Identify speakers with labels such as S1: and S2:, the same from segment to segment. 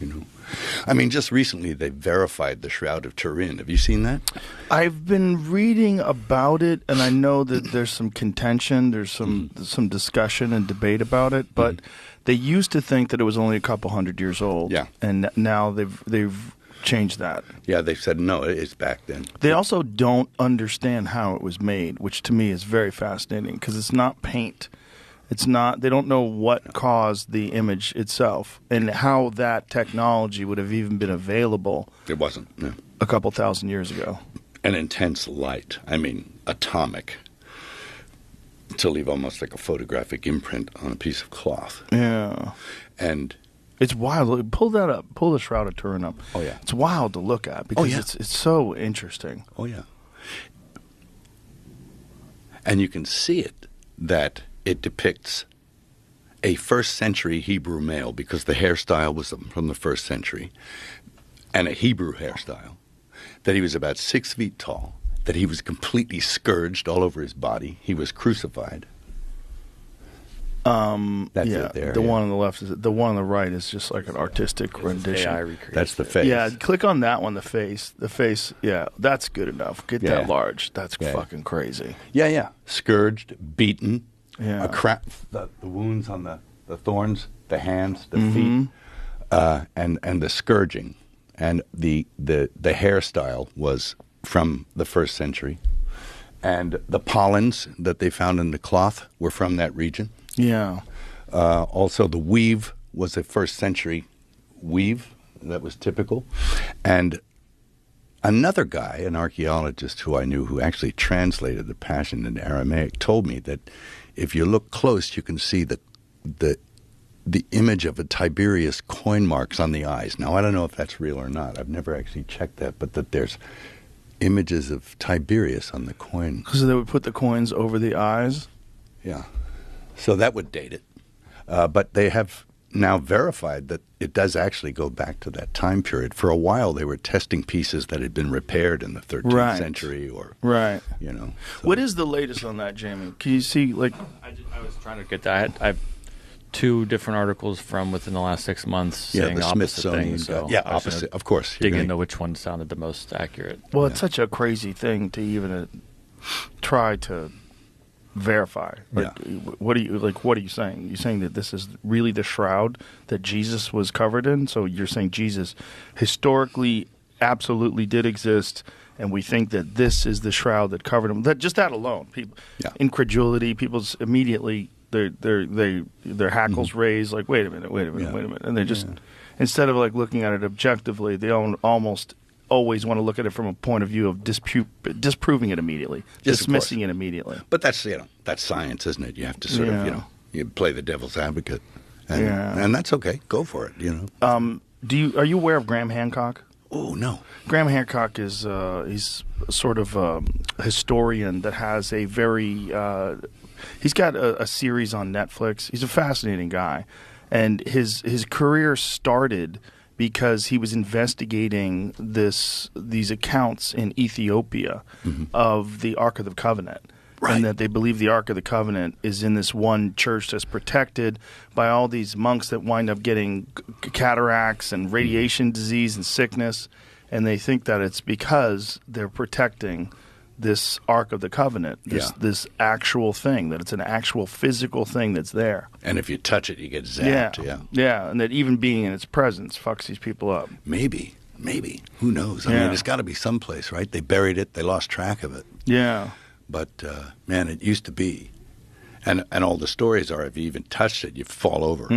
S1: you know. I mean, just recently they verified the Shroud of Turin. Have you seen that?
S2: I've been reading about it, and I know that there's some contention, there's some discussion and debate about it, but they used to think that it was only a couple hundred years old.
S1: Yeah.
S2: And now they've changed that.
S1: Yeah, they said no, it's back then.
S2: They also don't understand how it was made, which to me is very fascinating because it's not paint. It's not. They don't know what caused the image itself and how that technology would have even been available.
S1: It wasn't. No.
S2: A couple thousand years ago.
S1: An intense light. I mean, atomic. To leave almost like a photographic imprint on a piece of cloth.
S2: Yeah.
S1: And
S2: it's wild. Pull that up. Pull the Shroud of Turin up.
S1: Oh, yeah.
S2: It's wild to look at because it's so interesting.
S1: Oh, yeah. And you can see it, that it depicts a first-century Hebrew male because the hairstyle was from the first century, and a Hebrew hairstyle, that he was about 6 feet tall, that he was completely scourged all over his body. He was crucified. That's it there.
S2: The one on the left the one on the right is just like an artistic rendition.
S1: That's the face.
S2: Yeah, click on that one. The face. Yeah, that's good enough. Get that large. That's fucking crazy.
S1: Yeah. Scourged, beaten.
S2: Yeah.
S1: The wounds on the thorns, the hands, the feet, and the scourging, and the hairstyle was from the first century, and the pollens that they found in the cloth were from that region.
S2: Yeah.
S1: Also, the weave was a first century weave that was typical. And another guy, an archaeologist who I knew who actually translated the Passion into Aramaic, told me that if you look close, you can see the image of a Tiberius coin marks on the eyes. Now, I don't know if that's real or not. I've never actually checked that, but that there's images of Tiberius on the coin.
S2: Because they would put the coins over the eyes?
S1: Yeah. So that would date it. But they have now verified that it does actually go back to that time period. For a while, they were testing pieces that had been repaired in the 13th century or, you know. So.
S2: What is the latest on that, Jamie? Can you see, like...
S3: I was trying to get that. I have 2 different articles from within the last 6 months saying
S1: the
S3: opposite
S1: Smithsonian
S3: things. So
S1: opposite, of course.
S3: Dig into which one sounded the most accurate.
S2: Well, it's such a crazy thing to even try to verify. Like, what are you saying? You're saying that this is really the shroud that Jesus was covered in? So you're saying Jesus historically absolutely did exist, and we think that this is the shroud that covered him. That alone, people, incredulity, people's immediately their hackles raised. Like, wait a minute, and they just instead of like looking at it objectively, they almost always want to look at it from a point of view of disproving it immediately, dismissing it immediately.
S1: But that's that's science, isn't it? You have to sort of you play the devil's advocate, and that's okay. Go for it, you know.
S2: Are you aware of Graham Hancock?
S1: Oh no,
S2: Graham Hancock is he's sort of a historian that has a very he's got a series on Netflix. He's a fascinating guy, and his career started because he was investigating these accounts in Ethiopia of the Ark of the Covenant. Right. And that they believe the Ark of the Covenant is in this one church that's protected by all these monks that wind up getting cataracts and radiation disease and sickness. And they think that it's because they're protecting this Ark of the Covenant, this actual thing, that it's an actual physical thing that's there.
S1: And if you touch it, you get zapped.
S2: Yeah, and that even being in its presence fucks these people up.
S1: Maybe. Who knows? I mean, it's got to be someplace, right? They buried it. They lost track of it.
S2: Yeah.
S1: But, man, it used to be. And all the stories are if you even touched it, you fall over,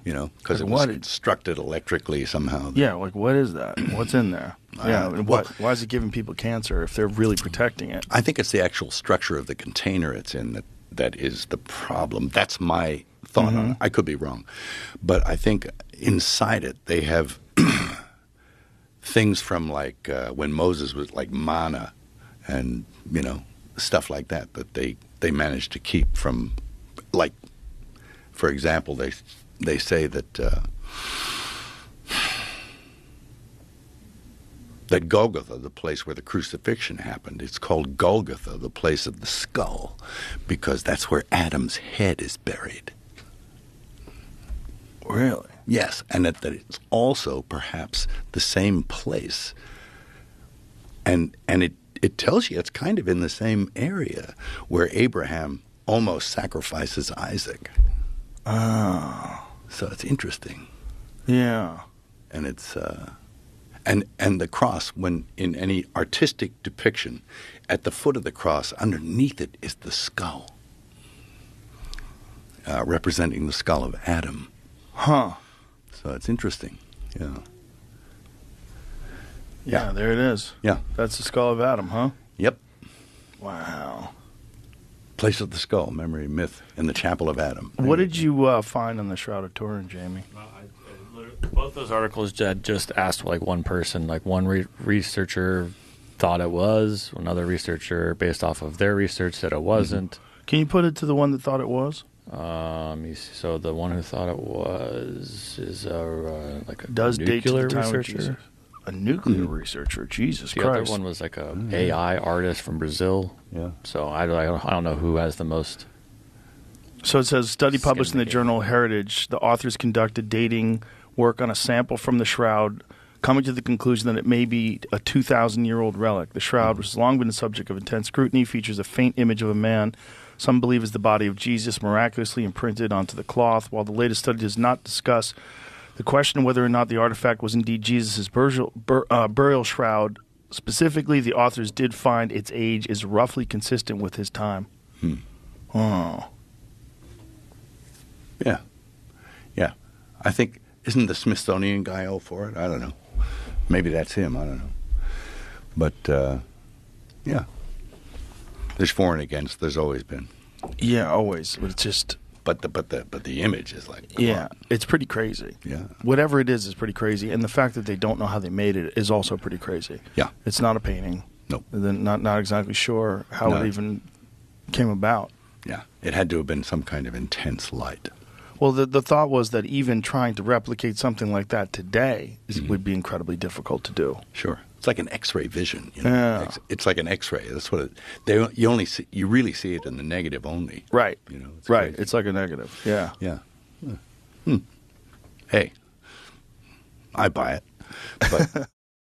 S1: you know, because it was constructed electrically somehow.
S2: Yeah, like what is that? What's in there? Why is it giving people cancer if they're really protecting it?
S1: I think it's the actual structure of the container it's in that is the problem. That's my thought on it. I could be wrong. But I think inside it they have things from like when Moses was like manna and, you know, stuff like that they managed to keep from, like, for example, they say that that Golgotha, the place where the crucifixion happened, it's called Golgotha, the place of the skull, because that's where Adam's head is buried.
S2: Really?
S1: Yes, and that it's also perhaps the same place. And it tells you it's kind of in the same area where Abraham almost sacrifices Isaac.
S2: Oh.
S1: So it's interesting.
S2: Yeah.
S1: And it's and the cross, when in any artistic depiction, at the foot of the cross, underneath it is the skull, representing the skull of Adam.
S2: Huh.
S1: So it's interesting. Yeah.
S2: Yeah, there it is.
S1: Yeah.
S2: That's the skull of Adam, huh?
S1: Yep.
S2: Wow.
S1: Place of the skull, memory, myth, in the chapel of Adam.
S2: What did you find on the Shroud of Turin, Jamie?
S3: Both those articles just asked like one person, like one researcher thought it was, another researcher based off of their research said it wasn't.
S2: Can you put it to the one that thought it was?
S3: So the one who thought it was is like a
S2: Does date to
S3: nuclear
S2: the time of
S3: researcher.
S2: Jesus. A nuclear researcher, Jesus
S3: The
S2: Christ.
S3: other one was like a AI artist from Brazil.
S1: Yeah.
S3: So I don't know who has the most.
S2: So it says, study published in the
S3: Skin
S2: journal Heritage. The authors conducted dating work on a sample from the shroud, coming to the conclusion that it may be a 2,000-year-old relic. The shroud, which has long been the subject of intense scrutiny, features a faint image of a man some believe is the body of Jesus miraculously imprinted onto the cloth. While the latest study does not discuss the question of whether or not the artifact was indeed Jesus' burial shroud, specifically, the authors did find its age is roughly consistent with his time. Oh.
S1: Yeah. Yeah. I think, isn't the Smithsonian guy all for it? I don't know. Maybe that's him. I don't know. But, yeah. There's for and against. There's always been.
S2: Yeah, always. But it's just...
S1: But the image is like...
S2: Yeah, it's pretty crazy.
S1: Yeah.
S2: Whatever it is pretty crazy. And the fact that they don't know how they made it is also pretty crazy.
S1: Yeah.
S2: It's not a painting.
S1: Nope.
S2: They're not exactly sure how
S1: No.
S2: it even came about.
S1: Yeah. It had to have been some kind of intense light.
S2: Well, the thought was that even trying to replicate something like that today would be incredibly difficult to do.
S1: Sure. It's like an X-ray vision. You know?
S2: Yeah.
S1: It's like an X-ray. That's what you really see it in the negative only.
S2: Right.
S1: You know. It's
S2: Right.
S1: crazy.
S2: It's like a negative. Yeah.
S1: Yeah. Hey, I buy it. But